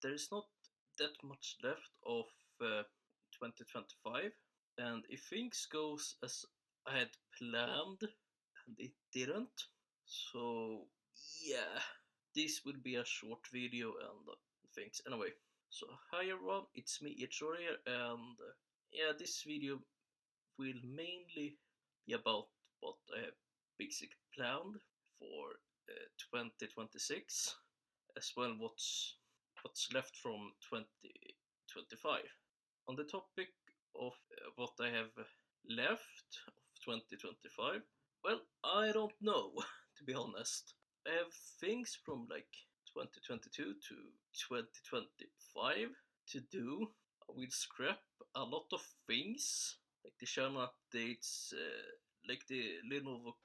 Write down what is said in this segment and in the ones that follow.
there is not that much left of 2025, and if things goes as I had planned, and it didn't, so yeah, this will be a short video and things anyway. So hi everyone, it's me EH-Sora here, and yeah, this video will mainly be about what I have basically planned for 2026, as well what's left from 2025. On the topic of what I have left of 2025, well, I don't know, to be honest. I have things from like 2022 to 2025 to do. I will scrap a lot of things, like the channel updates, like the Lenovo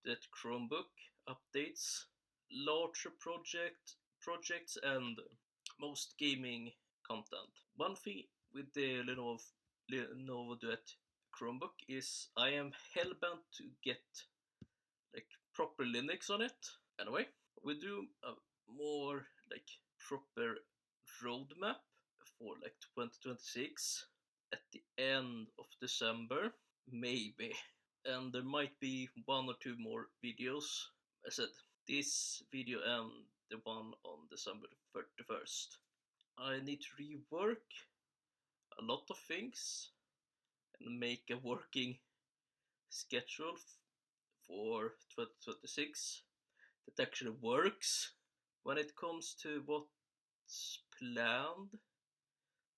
that Chromebook updates, larger projects, and most gaming content. One thing with the Lenovo Duet Chromebook is I am hellbent to get like proper Linux on it. Anyway, we do a more like proper roadmap for like 2026 at the end of December, maybe. And there might be one or two more videos. I said this video and the one on December 31st. I need to rework a lot of things and make a working schedule for 2026 that actually works. When it comes to what's planned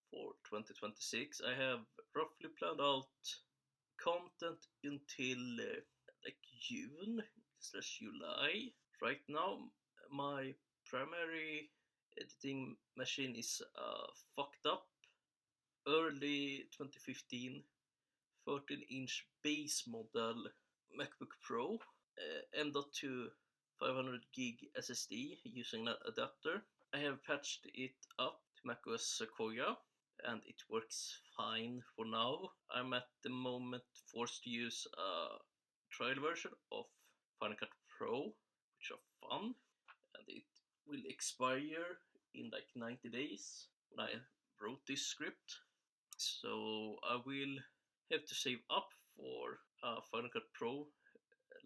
for 2026, I have roughly planned out content until like June/July. Right now, my primary editing machine is fucked up. Early 2015 13-inch base model MacBook Pro, M.2 500 gig SSD using an adapter. I have patched it up to macOS Sequoia and it works fine for now. I'm at the moment forced to use a trial version of Final Cut Pro, which are fun, and it will expire in like 90 days when I wrote this script. So I will have to save up for a Final Cut Pro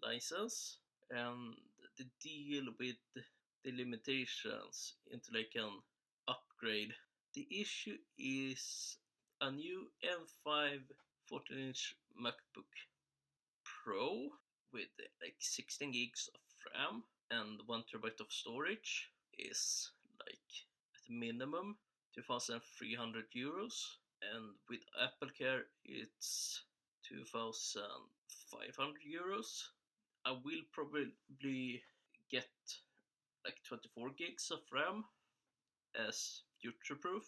license, and the deal with the limitations until I can upgrade. The issue is a new M5 14-inch MacBook Pro with like 16 gigs of RAM and 1 TB of storage is like at minimum 2,300 euros, and with Apple Care it's 2,500 euros. I will probably get like 24 gigs of RAM as future proof,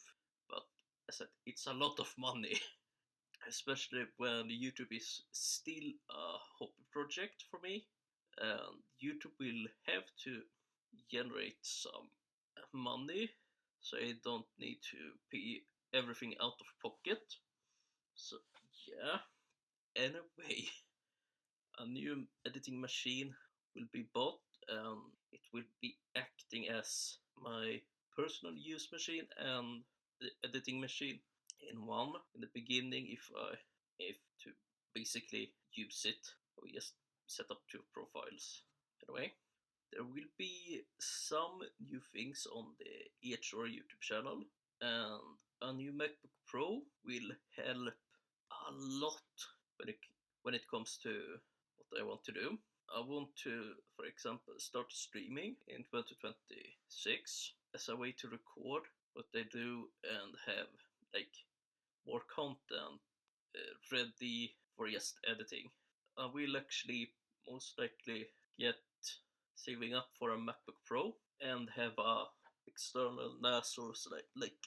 but as I said, it's a lot of money, especially when YouTube is still a hobby project for me, and YouTube will have to generate some money, so I don't need to pay everything out of pocket. So yeah, anyway, a new editing machine will be bought, and it will be acting as my personal use machine and the editing machine in one. In the beginning, if to basically use it, we just set up two profiles. Anyway, there will be some new things on the EH-Sora YouTube channel, and a new MacBook Pro will help a lot when it comes to what I want to do. I want to, for example, start streaming in 2026 as a way to record what I do and have like more content ready for just editing. I will actually most likely get saving up for a MacBook Pro and have a external NAS source like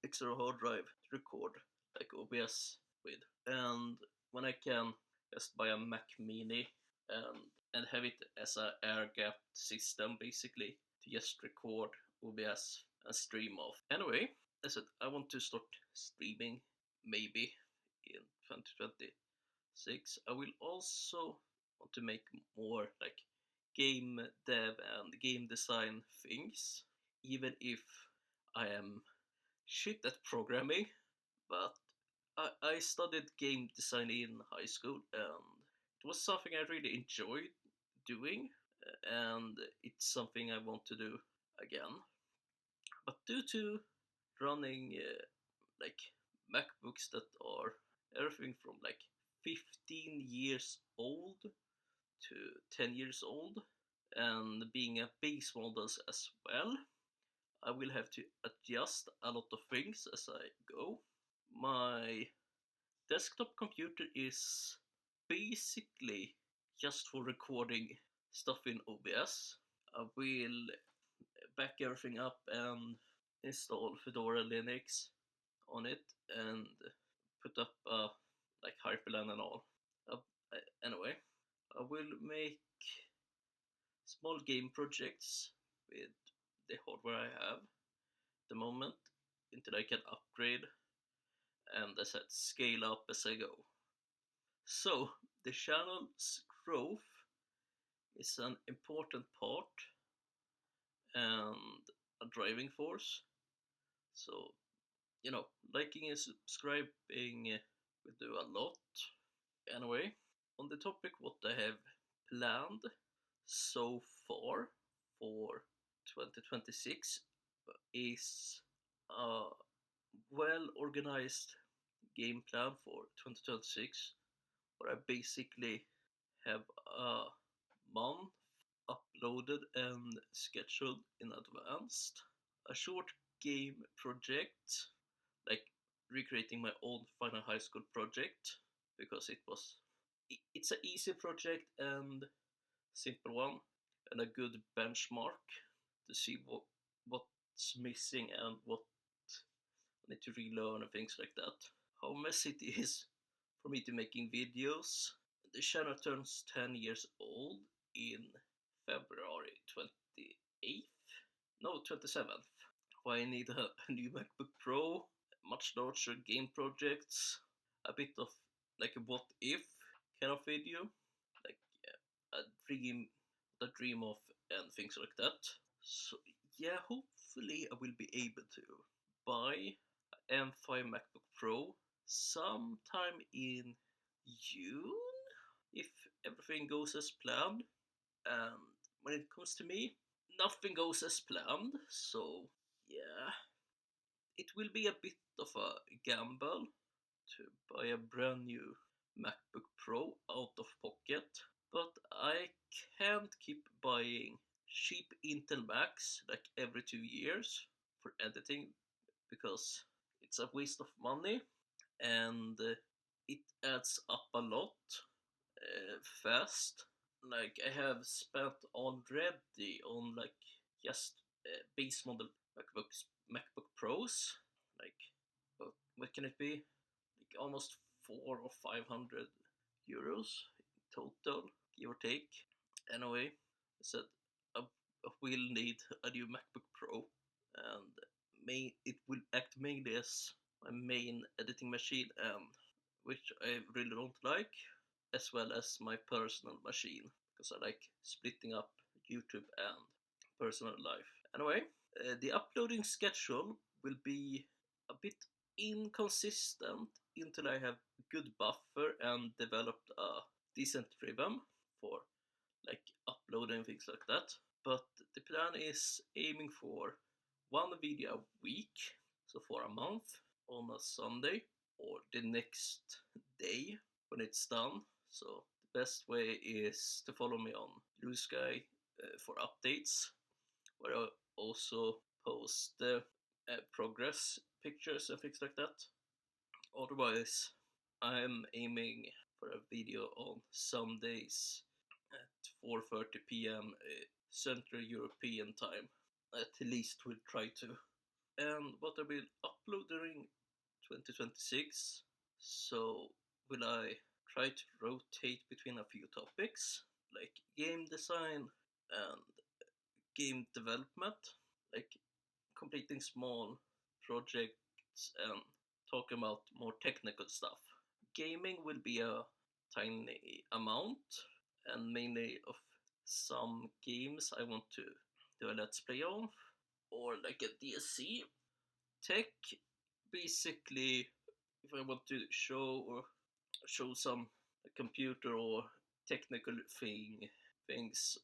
external hard drive to record like OBS with, and when I can just buy a Mac Mini and have it as a air gapped system basically to just record OBS and stream off. Anyway, as I said, I want to start streaming maybe in 2026. I will also want to make more like game dev and game design things, even if I am shit at programming, but I studied game design in high school, and it was something I really enjoyed doing, and it's something I want to do again. But due to running like MacBooks that are everything from like 15 years old to 10 years old, and being a base models as well, I will have to adjust a lot of things as I go. My desktop computer is basically just for recording stuff in OBS. I will back everything up and install Fedora Linux on it and put up like Hyperland and all. Uh, anyway, I will make small game projects with the hardware I have at the moment until I can upgrade and as I said, scale up as I go. So the channel's growth is an important part and a driving force. So liking and subscribing will do a lot. Anyway, on the topic what I have planned so far for 2026 is a well organized game plan for 2026 where I basically have a month uploaded and scheduled in advance. A short game project, like recreating my own final high school project, because it's an easy project and simple one, and a good benchmark to see what's missing and what I need to relearn and things like that. How messy it is for me to making videos. The channel turns 10 years old in February 28th? No, 27th. Why I need a new MacBook Pro, much larger game projects, a bit of like a what if kind of video, like a dream of, and things like that. So yeah, hopefully I will be able to buy an M5 MacBook Pro sometime in June if everything goes as planned. And when it comes to me, nothing goes as planned, so yeah, it will be a bit of a gamble to buy a brand new MacBook Pro out of pocket, but I can't keep buying cheap Intel Macs like every 2 years for editing because it's a waste of money and it adds up a lot fast. Like I have spent already on like just base model MacBook Pros. Like what can it be? Like almost 400 or 500 euros in total, give or take. Anyway, I said I will need a new MacBook Pro, and it will act mainly as my main editing machine, and which I really don't like, as well as my personal machine because I like splitting up YouTube and personal life. Anyway, the uploading schedule will be a bit inconsistent until I have a good buffer and developed a decent rhythm for like uploading things like that. But the plan is aiming for one video a week, so for a month on a Sunday or the next day when it's done. So the best way is to follow me on Blue Sky for updates, where I also post progress pictures and things like that. Otherwise, I'm aiming for a video on some days at 4:30 p.m. Central European time. At least we'll try to. And what I will upload during 2026. So will I try to rotate between a few topics like game design and game development, like completing small projects and talking about more technical stuff. Gaming will be a tiny amount and mainly of some games I want to do a let's play of or like a DSC. tech, basically, if I want to show some computer or technical things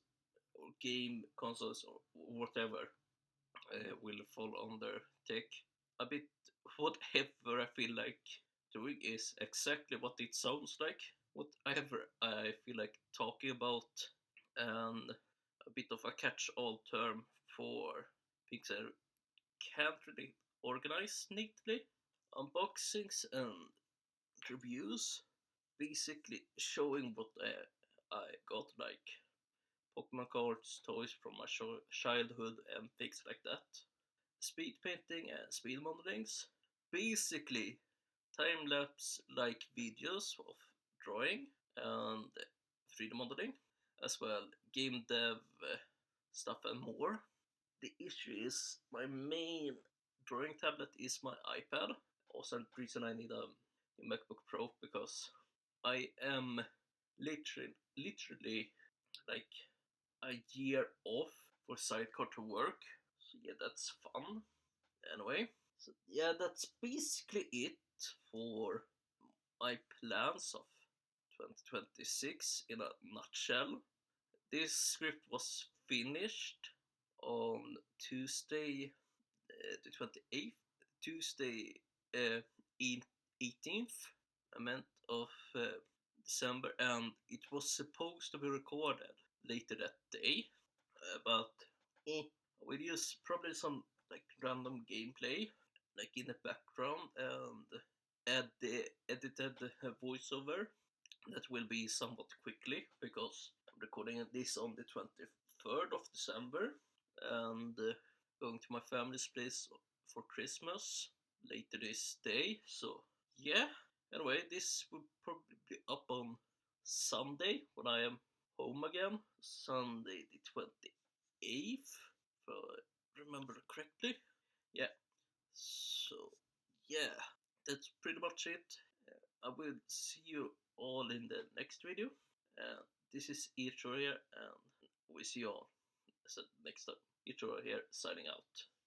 or game consoles or whatever, will fall under tech. A bit whatever I feel like doing is exactly what it sounds like. Whatever I feel like talking about, and a bit of a catch-all term for things I can't really organize neatly. Unboxings and reviews, basically showing what I got, like Pokemon cards, toys from my childhood, and things like that. Speed painting and speed modelings. Basically, time lapse like videos of drawing and 3D modeling, as well game dev stuff and more. The issue is my main drawing tablet is my iPad. Also, the reason I need a MacBook Pro, because I am literally like a year off for Sidecar to work. So yeah, that's fun. Anyway, so yeah, that's basically it for my plans of 2026 in a nutshell. This script was finished on Tuesday, the 28th, Tuesday, uh, 18th, I meant, of December, and it was supposed to be recorded later that day, but we use probably some like random gameplay, like in the background, and add the edited voiceover. That will be somewhat quickly because I'm recording this on the 23rd of December, and going to my family's place for Christmas later this day. So yeah. Anyway, this will probably be up on Sunday when I am home again. Sunday the 28th, if I remember correctly. Yeah. So yeah, that's pretty much it. I will see you all in the next video. This is EH-Sora here, and we see you all next time. EH-Sora here, signing out.